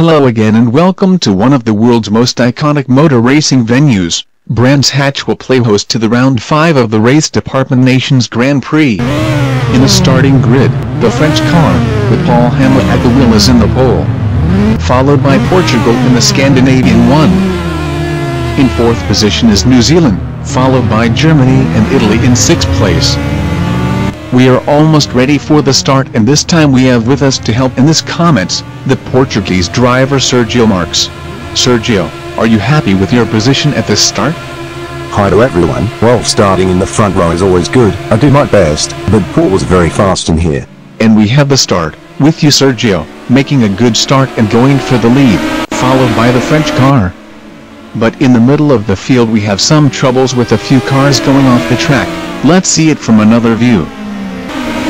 Hello again and welcome to one of the world's most iconic motor racing venues. Brands Hatch will play host to the round 5 of the race department nation's Grand Prix. In the starting grid, the French car, with Paul Hamlet at the wheel, is in the pole, followed by Portugal in the Scandinavian one. In 4th position is New Zealand, followed by Germany and Italy in 6th place. We are almost ready for the start, and this time we have with us to help in this comments, the Portuguese driver Sergio Marques. Sergio, are you happy with your position at the start? Hi to everyone. Well, starting in the front row is always good. I do my best, but Paul was very fast in here. And we have the start, with you Sergio, making a good start and going for the lead, followed by the French car. But in the middle of the field we have some troubles with a few cars going off the track. Let's see it from another view.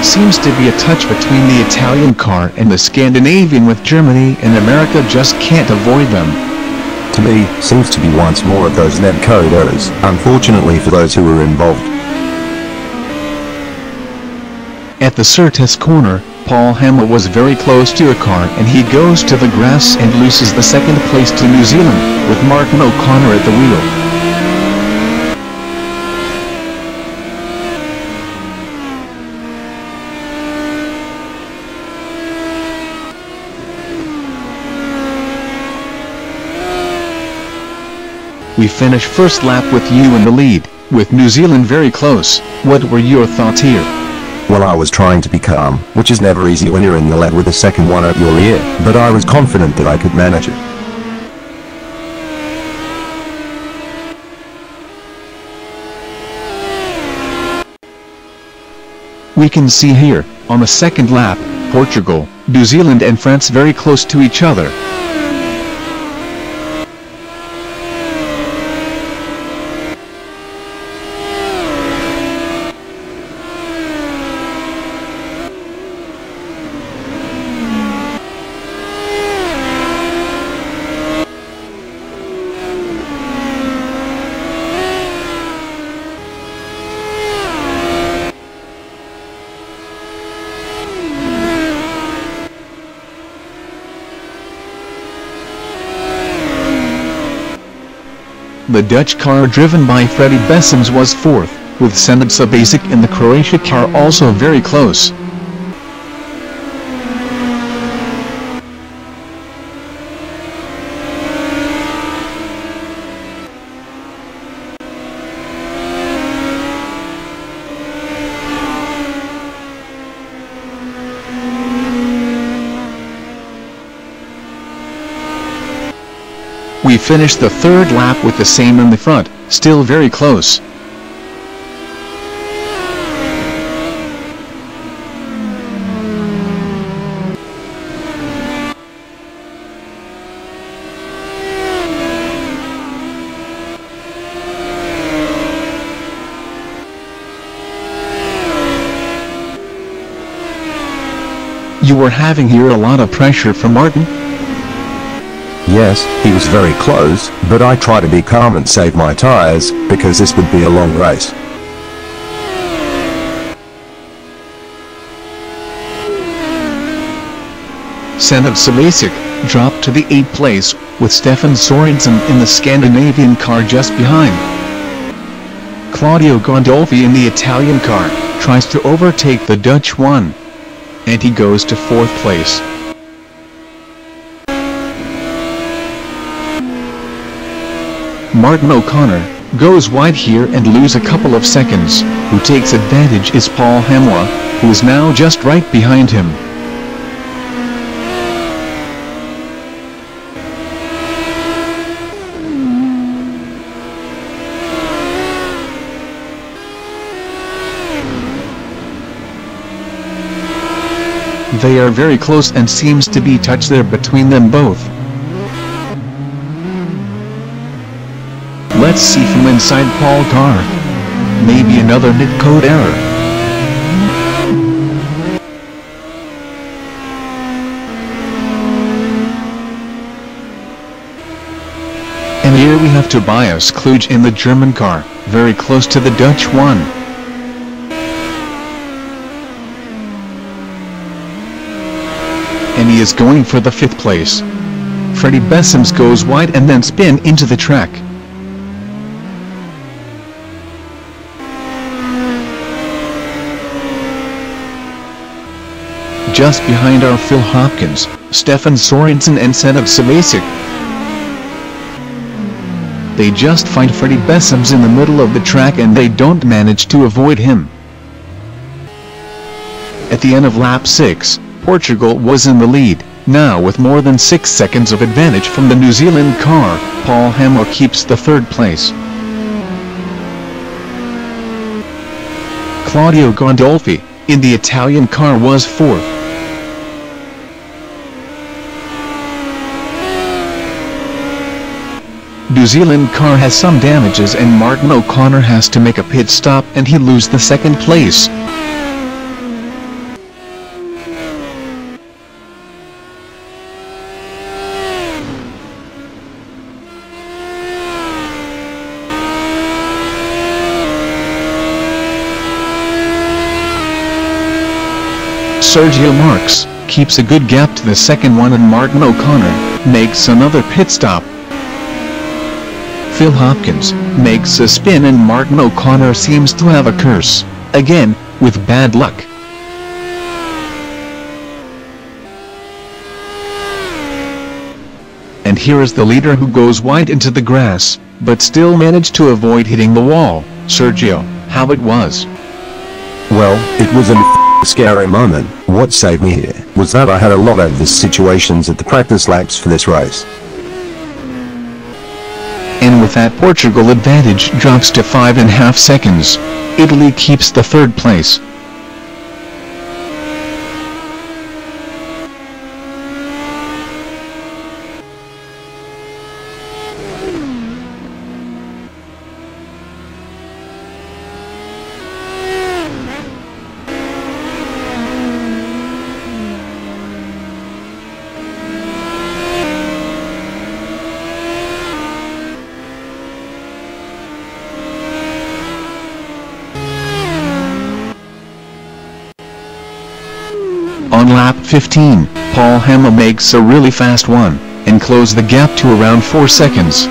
Seems to be a touch between the Italian car and the Scandinavian, with Germany and America just can't avoid them. To me, seems to be once more of those net code errors, unfortunately for those who were involved. At the Surtees corner, Paul Hamlet was very close to a car and he goes to the grass and loses the 2nd place to New Zealand, with Martin O'Connor at the wheel. We finish first lap with you in the lead, with New Zealand very close. What were your thoughts here? Well, I was trying to be calm, which is never easy when you're in the lead with the second one at your ear, but I was confident that I could manage it. We can see here, on the second lap, Portugal, New Zealand and France very close to each other. The Dutch car driven by Freddy Bessems was 4th, with Senad Sabasic in the Croatia car also very close. We finished the 3rd lap with the same in the front, still very close. You were having here a lot of pressure from Martin? Yes, he was very close, but I try to be calm and save my tires, because this would be a long race. Senad Sabasic dropped to the 8th place, with Stefan Sorensen in the Scandinavian car just behind. Claudio Gandolfi in the Italian car tries to overtake the Dutch one, and he goes to 4th place. Martin O'Connor goes wide here and lose a couple of seconds. Who takes advantage is Paul Hamlet, who is now just right behind him. They are very close and seems to be touch there between them both. Let's see from inside Paul car. Maybe another net code error. And here we have Tobias Kluge in the German car, very close to the Dutch one. And he is going for the 5th place. Freddie Bessems goes wide and then spin into the track. Just behind are Phil Hopkins, Stefan Sorensen and Senna Savasic. They just find Freddie Bessems in the middle of the track and they don't manage to avoid him. At the end of lap 6, Portugal was in the lead. Now with more than 6 seconds of advantage from the New Zealand car, Paul Hamill keeps the third place. Claudio Gandolfi, in the Italian car, was fourth. New Zealand car has some damages and Martin O'Connor has to make a pit stop and he loses the second place. Sergio Marx keeps a good gap to the second one and Martin O'Connor makes another pit stop. Phil Hopkins makes a spin and Martin O'Connor seems to have a curse, again, with bad luck. And here is the leader who goes wide into the grass, but still managed to avoid hitting the wall. Sergio, how it was? Well, it was a scary moment. What saved me here was that I had a lot of these situations at the practice laps for this race. And with that, Portugal advantage drops to 5.5 seconds. Italy keeps the third place. On lap 15, Paul Hamill makes a really fast one, and close the gap to around 4 seconds.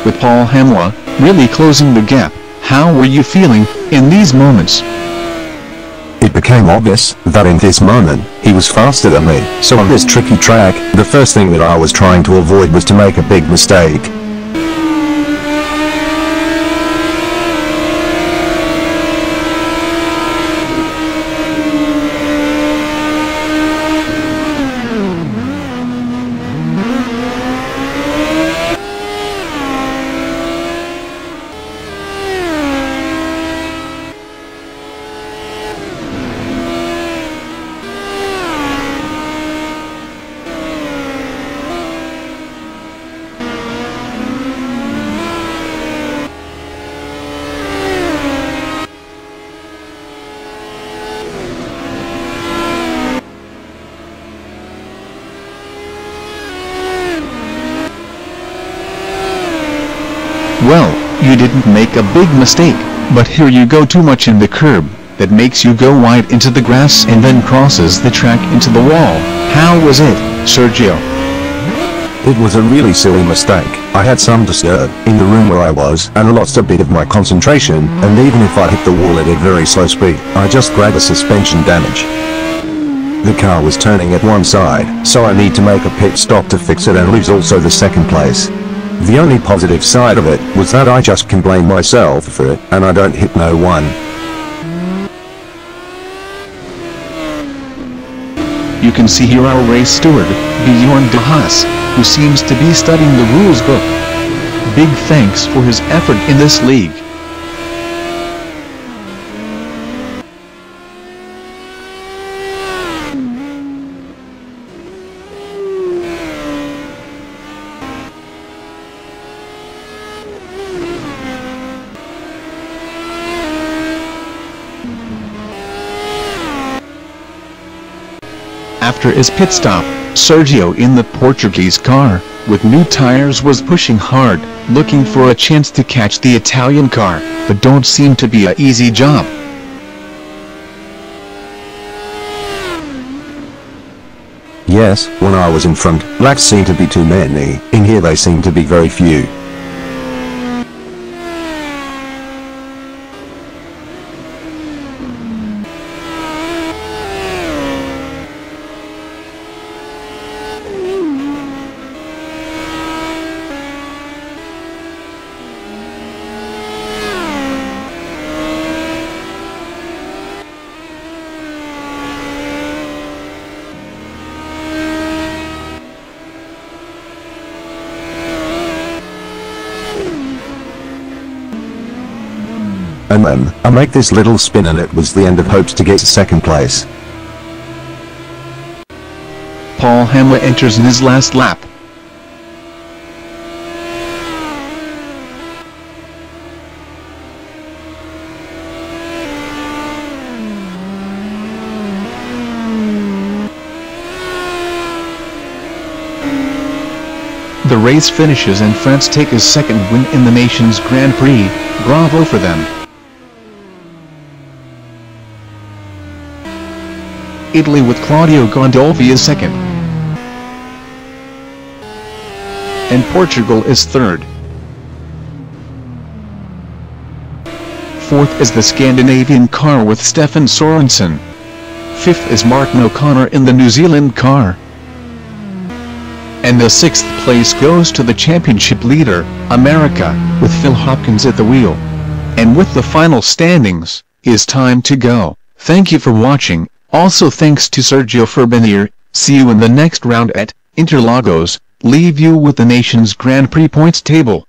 With Paul Hamill really closing the gap, how were you feeling in these moments? It became obvious that in this moment, he was faster than me. So on this tricky track, the first thing that I was trying to avoid was to make a big mistake. Well, you didn't make a big mistake, but here you go too much in the curb. that makes you go wide into the grass and then crosses the track into the wall. How was it, Sergio? It was a really silly mistake. I had some disturb in the room where I was and lost a bit of my concentration, and even if I hit the wall at a very slow speed, I just grabbed a suspension damage. The car was turning at one side, so I need to make a pit stop to fix it and lose also the second place. The only positive side of it was that I just can blame myself for it, and I don't hit no one. You can see here our race steward, Bjorn de Haas, who seems to be studying the rules book. Big thanks for his effort in this league. After his pit stop, Sergio in the Portuguese car, with new tires, was pushing hard, looking for a chance to catch the Italian car, but don't seem to be an easy job. Yes, when I was in front, laps seemed to be too many. In here they seem to be very few. And then, I make this little spin and it was the end of hopes to get to second place. Paul Hamla enters in his last lap. The race finishes and France take his second win in the nation's Grand Prix. Bravo for them. Italy with Claudio Gandolfi is second, and Portugal is third. Fourth is the Scandinavian car with Stefan Sorensen. Fifth is Martin O'Connor in the New Zealand car. And the sixth place goes to the championship leader, America, with Phil Hopkins at the wheel. And with the final standings, it's time to go. Thank you for watching. Also thanks to Sergio for being here. See you in the next round at Interlagos. Leave you with the nation's Grand Prix points table.